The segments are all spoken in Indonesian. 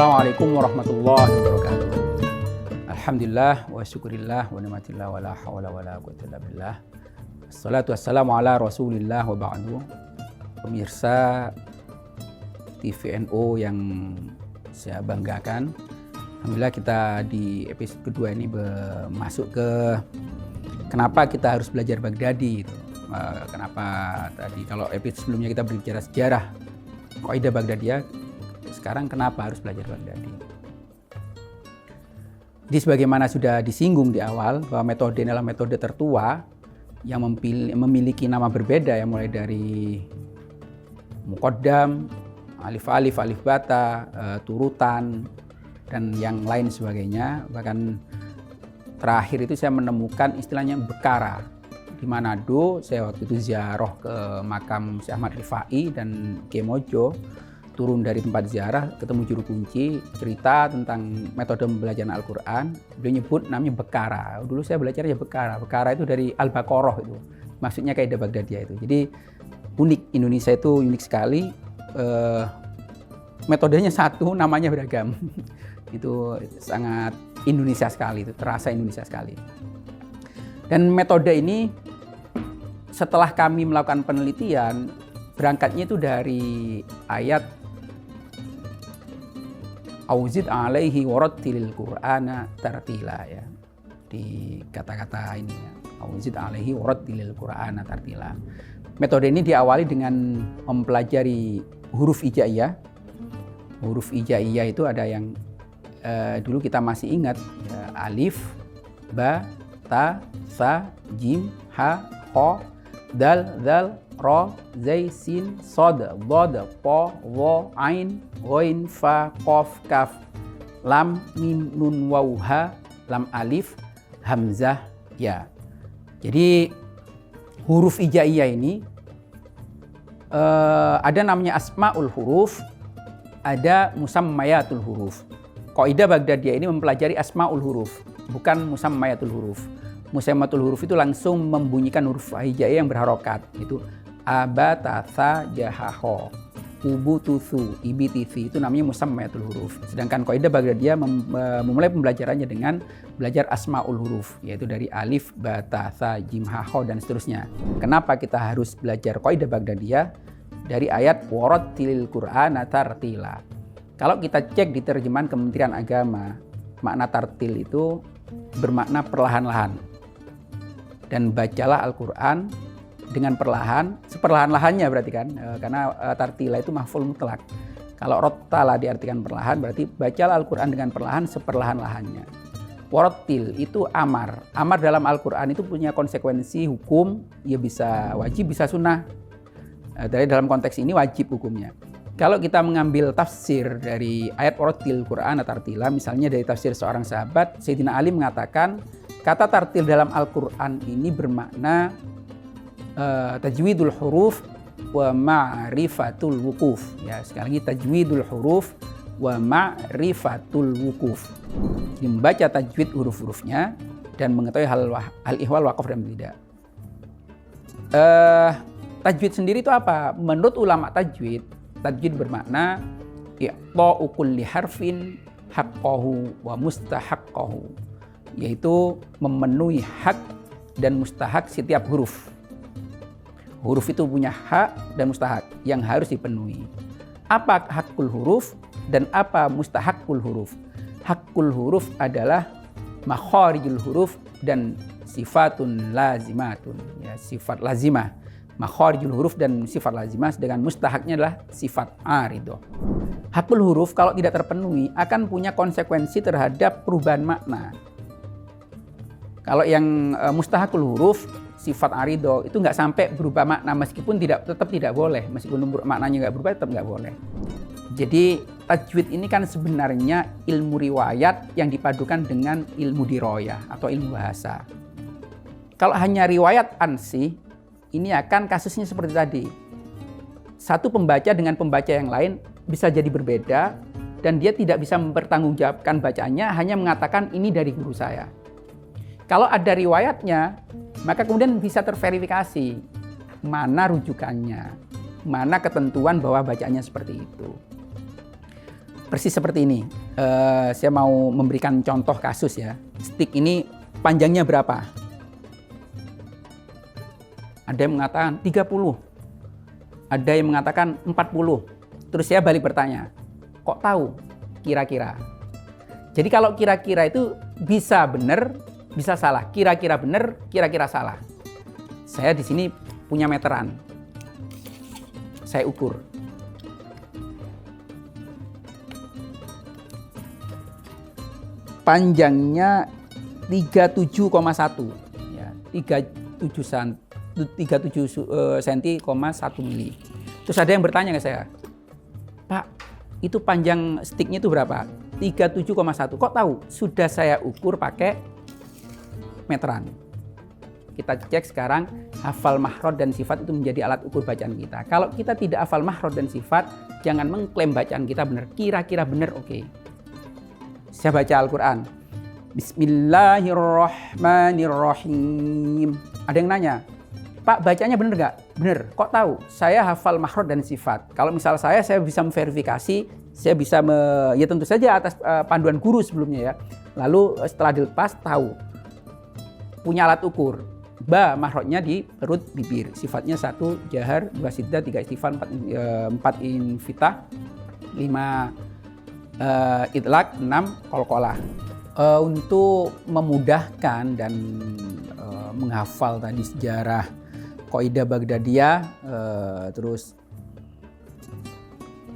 Assalamualaikum warahmatullahi wabarakatuh. Alhamdulillah wa syukurillah wa ni'matillah wa la hawla wa la quwwata illa billah. Assalatu wassalamu ala rasulillah wa ba'du. Pemirsa TVNO yang saya banggakan, alhamdulillah kita di episode kedua ini masuk ke kenapa kita harus belajar Baghdadi gitu. Kenapa tadi kalau episode sebelumnya kita berbicara sejarah Qaidah Baghdadiyah, sekarang kenapa harus belajar Baghdadi? Jadi sebagaimana sudah disinggung di awal bahwa metode ini adalah metode tertua yang memiliki nama berbeda, yang mulai dari muqaddam, alif-alif, alif bata, turutan, dan yang lain sebagainya. Bahkan terakhir itu saya menemukan istilahnya bekara. Di Manado, saya waktu itu ziarah ke makam Syekh Ahmad Rifai dan Kiai Mojo, turun dari tempat ziarah, ketemu juru kunci, cerita tentang metode pembelajaran Al-Quran. Beliau nyebut namanya bekara. Dulu saya belajar ya bekara. Bekara itu dari Al-Baqarah itu. Maksudnya Qaidah Baghdadiyah itu. Jadi unik, Indonesia itu unik sekali. Metodenya satu, namanya beragam. Itu sangat Indonesia sekali, itu terasa Indonesia sekali. Dan metode ini setelah kami melakukan penelitian, berangkatnya itu dari ayat Auzid alaihi warattilil Qur'ana tartila, ya. Di kata-kata ini ya. Auzid alaihi warattilil Qur'ana tartila. Metode ini diawali dengan mempelajari huruf hijaiyah. Huruf hijaiyah itu ada yang dulu kita masih ingat ya, alif, ba, ta, sa, jim, ha, kha, dal, zal, ro, zai, sin, sod, bod, po, wo, ain, ghain, fa, qaf, kaf, lam, mim, nun, waw, ha, lam alif, hamzah, ya. Jadi huruf hijaiyah ini ada namanya asmaul huruf, ada musammayatul huruf. Qaidah Baghdadiyah ini mempelajari asmaul huruf, bukan musammayatul huruf. Musammayatul huruf itu langsung membunyikan huruf hijaiyah yang berharokat. Itu aba, tasa, jahaho, ubu, tusu, ibi, tisi. Itu namanya musammayatul huruf. Sedangkan Qaidah Baghdadiyah memulai pembelajarannya dengan belajar asmaul huruf, yaitu dari alif, ba, ta, sa, jim, ha, kha, dan seterusnya. Kenapa kita harus belajar Qaidah Baghdadiyah? Dari ayat warattilil Qur'ana tartila. Kalau kita cek di terjemahan Kementerian Agama, makna tartil itu bermakna perlahan-lahan. Dan bacalah Al-Quran dengan perlahan, seperlahan-lahannya berarti kan, karena tartila itu mahful mutlak. Kalau rottala diartikan perlahan, berarti bacalah Al-Quran dengan perlahan, seperlahan-lahannya. Warattil itu amar. Amar dalam Al-Quran itu punya konsekuensi hukum, ya bisa wajib, bisa sunnah. Dari dalam konteks ini wajib hukumnya. Kalau kita mengambil tafsir dari ayat warattil Qur'ana tartila, misalnya dari tafsir seorang sahabat, Sayyidina Ali mengatakan, kata tartil dalam Al-Quran ini bermakna tajwidul huruf wa ma'rifatul wukuf. Ya, sekali lagi tajwidul huruf wa ma'rifatul wukuf. Jadi membaca tajwid huruf-hurufnya dan mengetahui hal ihwal, waqaf, dan tidak. Tajwid sendiri itu apa? Menurut ulama tajwid bermakna i'ta'u kulli harfin haqqahu wa mustahaqqahu, yaitu memenuhi hak dan mustahak setiap huruf. Huruf itu punya hak dan mustahak yang harus dipenuhi. Apa hakul huruf dan apa mustahakul huruf? Hakul huruf adalah makharijul huruf dan sifatun lazimatun, ya, sifat lazimah. Makharijul huruf dan sifat lazimah, sedangkan mustahaknya adalah sifat aridoh. Hakul huruf kalau tidak terpenuhi akan punya konsekuensi terhadap perubahan makna. Kalau yang mustahakul huruf, sifat aridoh itu nggak sampai berubah makna, meskipun tetap tidak boleh, meskipun maknanya nggak berubah tetap nggak boleh. Jadi tajwid ini kan sebenarnya ilmu riwayat yang dipadukan dengan ilmu diroyah atau ilmu bahasa. Kalau hanya riwayat ansih, ini akan kasusnya seperti tadi. Satu pembaca dengan pembaca yang lain bisa jadi berbeda dan dia tidak bisa mempertanggungjawabkan bacaannya, hanya mengatakan ini dari guru saya. Kalau ada riwayatnya, maka kemudian bisa terverifikasi mana rujukannya, mana ketentuan bahwa bacaannya seperti itu. persis seperti ini. Saya mau memberikan contoh kasus ya. Stick ini panjangnya berapa? Ada yang mengatakan 30. Ada yang mengatakan 40. Terus saya balik bertanya, kok tahu kira-kira? Jadi kalau kira-kira itu bisa benar, bisa salah. Kira-kira benar, kira-kira salah. Saya di sini punya meteran. Saya ukur. Panjangnya 37,1 ya, 37 cm, 1 mili. Terus ada yang bertanya ke saya, Pak, itu panjang sticknya itu berapa? 37,1. Kok tahu? Sudah saya ukur pakai meteran. Kita cek sekarang, hafal mahrod dan sifat itu menjadi alat ukur bacaan kita. Kalau kita tidak hafal mahrod dan sifat, jangan mengklaim bacaan kita benar. Kira-kira benar, oke. Saya baca Al-Quran. Bismillahirrahmanirrahim. Ada yang nanya, Pak, bacanya benar nggak? Benar. Kok tahu? Saya hafal mahrod dan sifat. Kalau misal saya bisa memverifikasi, saya bisa ya tentu saja atas panduan guru sebelumnya ya. Lalu setelah dilepas tahu. Punya alat ukur. Ba, mahrodnya di perut bibir. Sifatnya 1 jahar, 2 siddah, 3 istifan, 4 infitah, 5 idlak, 6 qalqalah. Untuk memudahkan dan menghafal tadi sejarah Qaidah Baghdadiyah, terus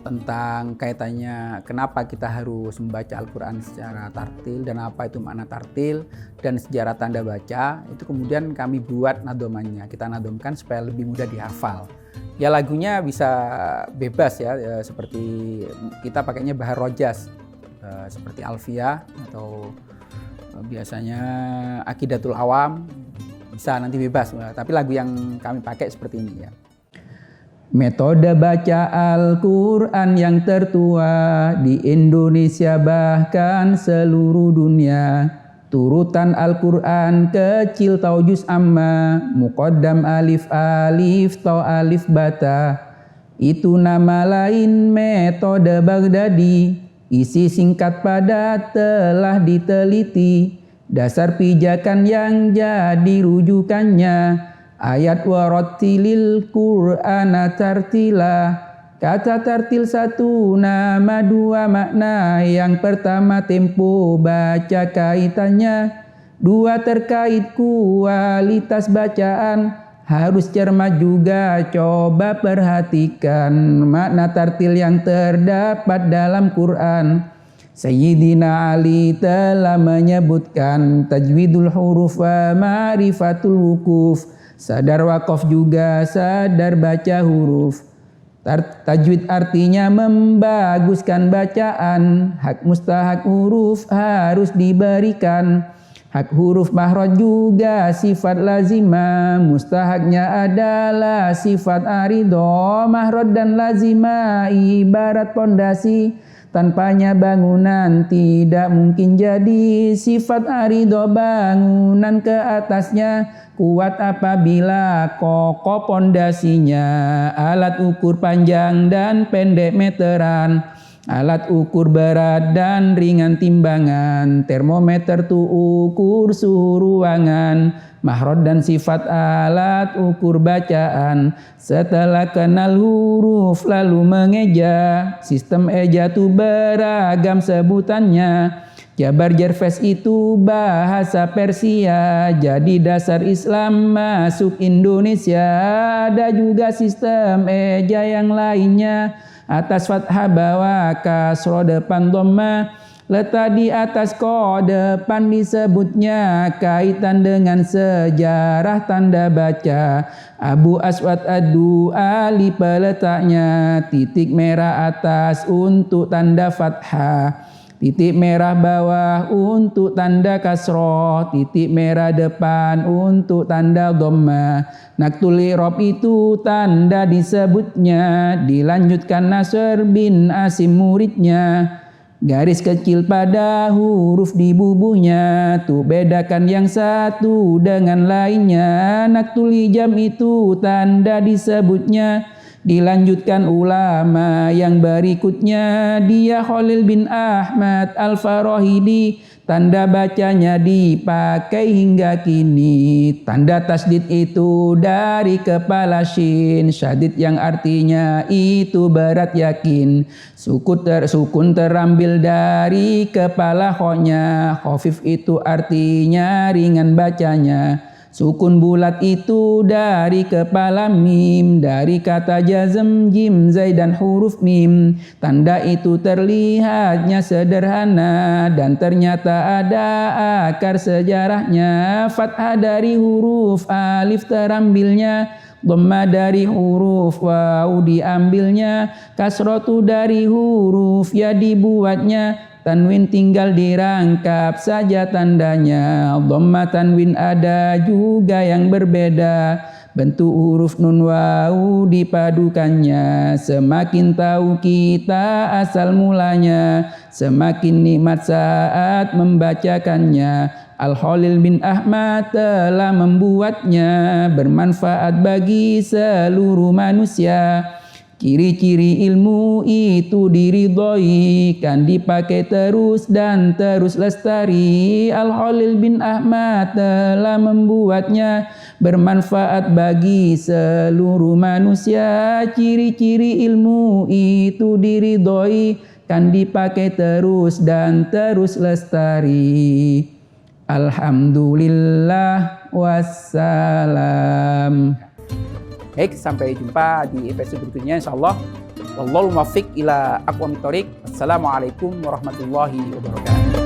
tentang kaitannya kenapa kita harus membaca Al-Quran secara tartil dan apa itu makna tartil dan sejarah tanda baca, itu kemudian kami buat nadomannya, kita nadomkan supaya lebih mudah dihafal. Ya lagunya bisa bebas ya, seperti kita pakainya Bahar Rojas, seperti Alfiyah atau biasanya Aqidatul Awam, bisa nanti bebas, tapi lagu yang kami pakai seperti ini ya. Metode baca Al-Quran yang tertua di Indonesia bahkan seluruh dunia. Turutan Al-Quran kecil tau juz amma, muqaddam alif alif tau alif bata. Itu nama lain metode Baghdadi, isi singkat padat telah diteliti. Dasar pijakan yang jadi rujukannya, ayat warattilil Qur'ana tartila. Kata tartil 1 nama 2 makna. Yang pertama tempo baca kaitannya, 2 terkait kualitas bacaan. Harus cermat juga, coba perhatikan makna tartil yang terdapat dalam Quran. Sayyidina Ali telah menyebutkan tajwidul huruf wa ma'rifatul wukuf. Sadar wakaf juga sadar baca huruf. Tajwid artinya membaguskan bacaan. Hak mustahak huruf harus diberikan. Hak huruf mahrod juga sifat lazimah. Mustahaknya adalah sifat arido. Mahrod dan lazimah ibarat pondasi. Tanpanya bangunan tidak mungkin jadi. Sifat arido bangunan ke atasnya kuat apabila kokoh pondasinya. Alat ukur panjang dan pendek meteran. Alat ukur berat dan ringan timbangan. Termometer tuh ukur suhu ruangan. Mahrod dan sifat alat ukur bacaan. Setelah kenal huruf lalu mengeja. Sistem eja tuh beragam sebutannya. Jabar Jerves itu bahasa Persia. Jadi dasar Islam masuk Indonesia. Ada juga sistem eja yang lainnya. Atas fathah bawah kasroh depan dhamma. Letak di atas ko depan disebutnya. Kaitan dengan sejarah tanda baca. Abu Aswad Ad-Du'ali peletaknya. Titik merah atas untuk tanda fathah. Titik merah bawah untuk tanda kasroh. Titik merah depan untuk tanda dhamma. Naktul i'rab itu tanda disebutnya. Dilanjutkan Nasr bin Asim muridnya. Garis kecil pada huruf di bubuhnya. Tuh bedakan yang satu dengan lainnya. Naktul ijam itu tanda disebutnya. Dilanjutkan ulama yang berikutnya, dia Khalil bin Ahmad Al-Farahidi, tanda bacanya dipakai hingga kini. Tanda tasdid itu dari kepala shin, syadid yang artinya itu berat yakin. Sukun terambil dari kepala khonya, khafif itu artinya ringan bacanya. Sukun bulat itu dari kepala mim, dari kata jazm, jim, zai dan huruf mim. Tanda itu terlihatnya sederhana dan ternyata ada akar sejarahnya. Fathah dari huruf alif terambilnya, dhamma dari huruf waw diambilnya, kasrotu dari huruf ya dibuatnya, tanwin tinggal dirangkap saja tandanya. Dhamma tanwin ada juga yang berbeda, bentuk huruf nun waw dipadukannya. Semakin tahu kita asal mulanya, semakin nikmat saat membacakannya. Al-Khalil bin Ahmad telah membuatnya bermanfaat bagi seluruh manusia. Ciri-ciri ilmu itu diridhoi, kan dipakai terus dan terus lestari. Al-Khalil bin Ahmad telah membuatnya bermanfaat bagi seluruh manusia. Ciri-ciri ilmu itu diridhoi, kan dipakai terus dan terus lestari. Alhamdulillah wassalam. Baik, sampai jumpa di episode berikutnya insyaallah. Wallahul muwaffiq ila aqwamit thoriq. Assalamualaikum warahmatullahi wabarakatuh.